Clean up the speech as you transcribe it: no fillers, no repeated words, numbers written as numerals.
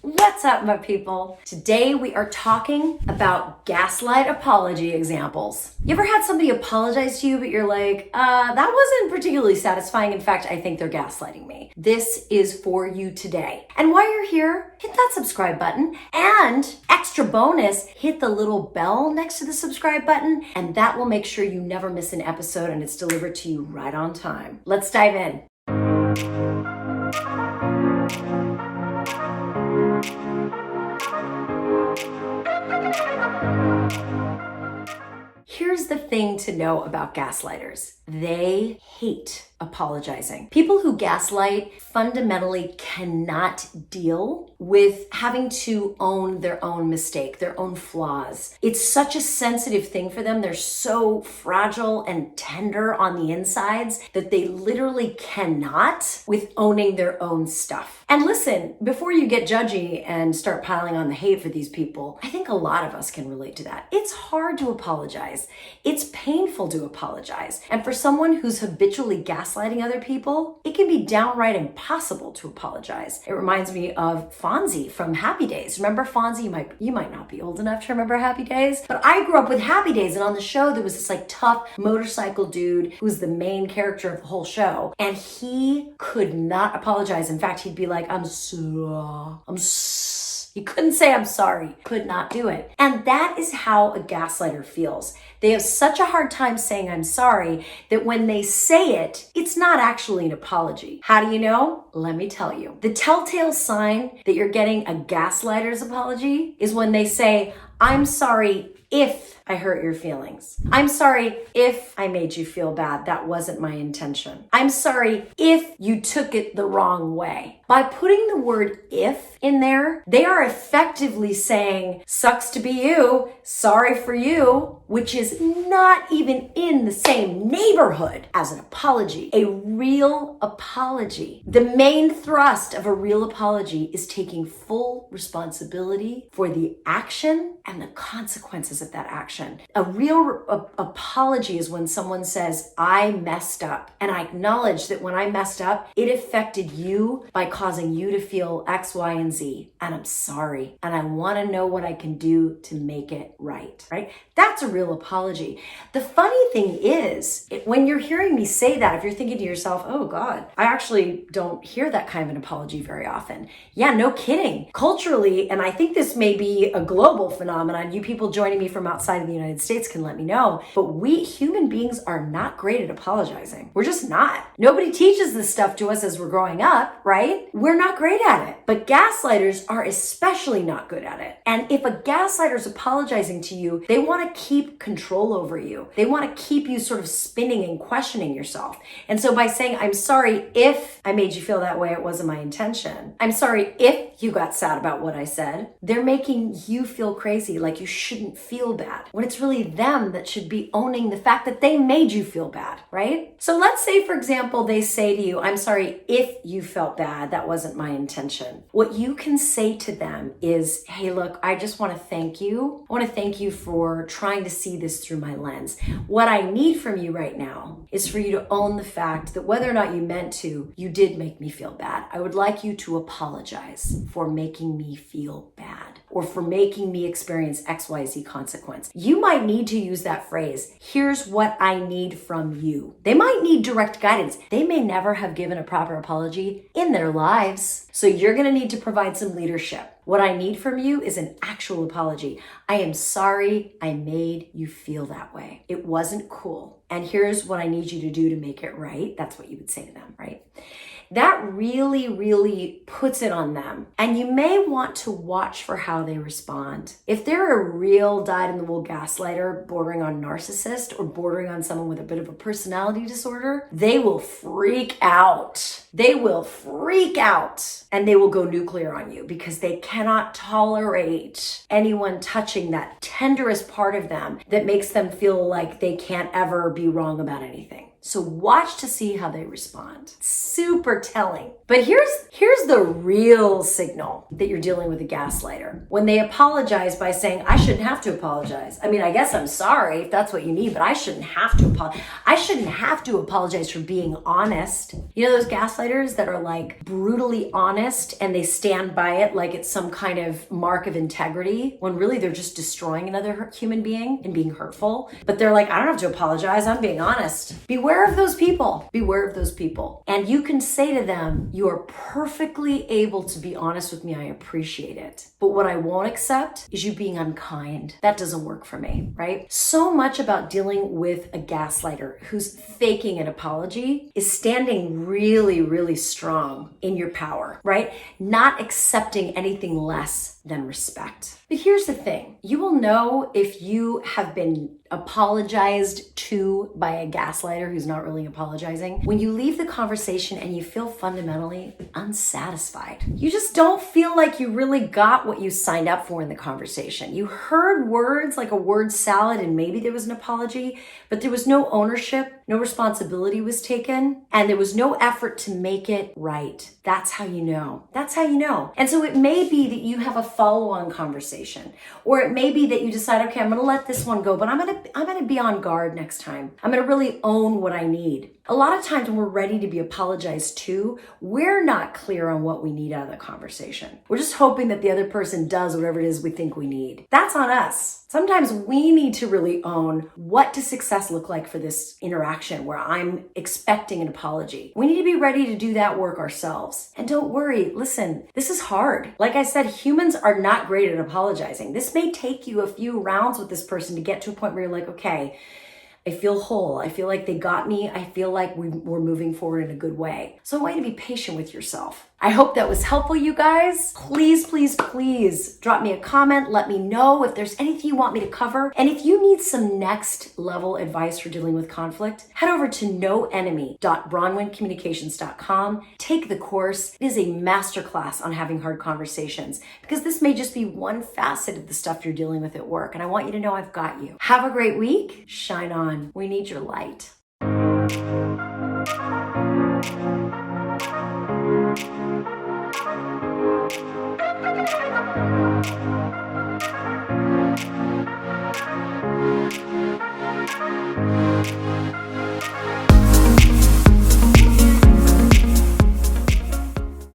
What's up, my people? Today we are talking about gaslight apology examples. You ever had somebody apologize to you, but you're like, that wasn't particularly satisfying. In fact, I think they're gaslighting me. This is for you today. And while you're here, hit that subscribe button, and extra bonus, hit the little bell next to the subscribe button, and that will make sure you never miss an episode and it's delivered to you right on time. Let's dive in. Here's the thing to know about gaslighters. They hate apologizing. People who gaslight fundamentally cannot deal with having to own their own mistake, their own flaws. It's such a sensitive thing for them. They're so fragile and tender on the insides that they literally cannot with owning their own stuff. And listen, before you get judgy and start piling on the hate for these people, I think a lot of us can relate to that. It's hard to apologize. It's painful to apologize. And for someone who's habitually gaslighting other people, it can be downright impossible to apologize. It reminds me of Fonzie from Happy Days. Remember Fonzie? You might not be old enough to remember Happy Days, but I grew up with Happy Days, and on the show there was this tough motorcycle dude who was the main character of the whole show, and he could not apologize. In fact, he'd be like, he couldn't say I'm sorry, could not do it. And that is how a gaslighter feels. They have such a hard time saying I'm sorry that when they say it, it's not actually an apology. How do you know? Let me tell you. The telltale sign that you're getting a gaslighter's apology is when they say, I'm sorry if I hurt your feelings. I'm sorry if I made you feel bad. That wasn't my intention. I'm sorry if you took it the wrong way. By putting the word if in there, they are effectively saying, sucks to be you, sorry for you, which is not even in the same neighborhood as an apology. A real apology. The main thrust of a real apology is taking full responsibility for the action and the consequences of that action. A real apology is when someone says, I messed up, and I acknowledge that when I messed up, it affected you by causing you to feel X, Y, and Z, and I'm sorry, and I want to know what I can do to make it right? That's a real apology. The funny thing is, when you're hearing me say that, if you're thinking to yourself, oh God, I actually don't hear that kind of an apology very often. Yeah, no kidding. Culturally, and I think this may be a global phenomenon, you people joining me from outside of the United States can let me know, but we human beings are not great at apologizing. We're just not. Nobody teaches this stuff to us as we're growing up, right? We're not great at it. But gaslighters are especially not good at it. And if a gaslighter is apologizing to you, they want to keep control over you. They want to keep you sort of spinning and questioning yourself. And so by saying, I'm sorry if I made you feel that way, it wasn't my intention. I'm sorry if you got sad about what I said. They're making you feel crazy, like you shouldn't feel bad, when it's really them that should be owning the fact that they made you feel bad, right? So let's say, for example, they say to you, I'm sorry if you felt bad, that wasn't my intention. What you can say to them is, hey, look, I just want to thank you. I want to thank you for trying to see this through my lens. What I need from you right now is for you to own the fact that whether or not you meant to, you did make me feel bad. I would like you to apologize for making me feel bad, or for making me experience XYZ consequence. You might need to use that phrase, here's what I need from you. They might need direct guidance. They may never have given a proper apology in their lives. So you're gonna need to provide some leadership. What I need from you is an actual apology. I am sorry I made you feel that way. It wasn't cool. And here's what I need you to do to make it right. That's what you would say to them, right? That really, really puts it on them. And you may want to watch for how they respond. If they're a real dyed-in-the-wool gaslighter, bordering on narcissist, or bordering on someone with a bit of a personality disorder, they will freak out. They will freak out, and they will go nuclear on you because they cannot tolerate anyone touching that tenderest part of them that makes them feel like they can't ever be wrong about anything. So watch to see how they respond. Super telling. But here's the real signal that you're dealing with a gaslighter. When they apologize by saying, I shouldn't have to apologize. I mean, I guess I'm sorry if that's what you need, but I shouldn't have to apologize. I shouldn't have to apologize for being honest. You know those gaslighters that are like brutally honest and they stand by it like it's some kind of mark of integrity, when really they're just destroying another human being and being hurtful. But they're like, I don't have to apologize. I'm being honest. Beware of those people. Beware of those people. And you can say to them, you are perfectly able to be honest with me. I appreciate it. But what I won't accept is you being unkind. That doesn't work for me, right? So much about dealing with a gaslighter who's faking an apology is standing really, really strong in your power, right? Not accepting anything less than respect. But here's the thing. You will know if you have been apologized to by a gaslighter who's not really apologizing when you leave the conversation and you feel fundamentally unsatisfied. You just don't feel like you really got what you signed up for in the conversation. You heard words like a word salad and maybe there was an apology, but there was no ownership, no responsibility was taken, and there was no effort to make it right. That's how you know. That's how you know. And so it may be that you have a follow-on conversation, or it may be that you decide, okay, I'm going to let this one go, but I'm going to be on guard next time. I'm going to really own what I need. A lot of times when we're ready to be apologized to, we're not clear on what we need out of the conversation. We're just hoping that the other person does whatever it is we think we need. That's on us. Sometimes we need to really own, what does success look like for this interaction where I'm expecting an apology? We need to be ready to do that work ourselves. And don't worry, listen, this is hard. Like I said, humans are not great at apologizing. This may take you a few rounds with this person to get to a point where you're like, okay, I feel whole. I feel like they got me. I feel like we're moving forward in a good way. So I want you to be patient with yourself. I hope that was helpful, you guys. Please, please, please drop me a comment. Let me know if there's anything you want me to cover. And if you need some next level advice for dealing with conflict, head over to noenemy.bronwyncommunications.com. Take the course. It is a masterclass on having hard conversations, because this may just be one facet of the stuff you're dealing with at work. And I want you to know I've got you. Have a great week. Shine on. We need your light. Thank you.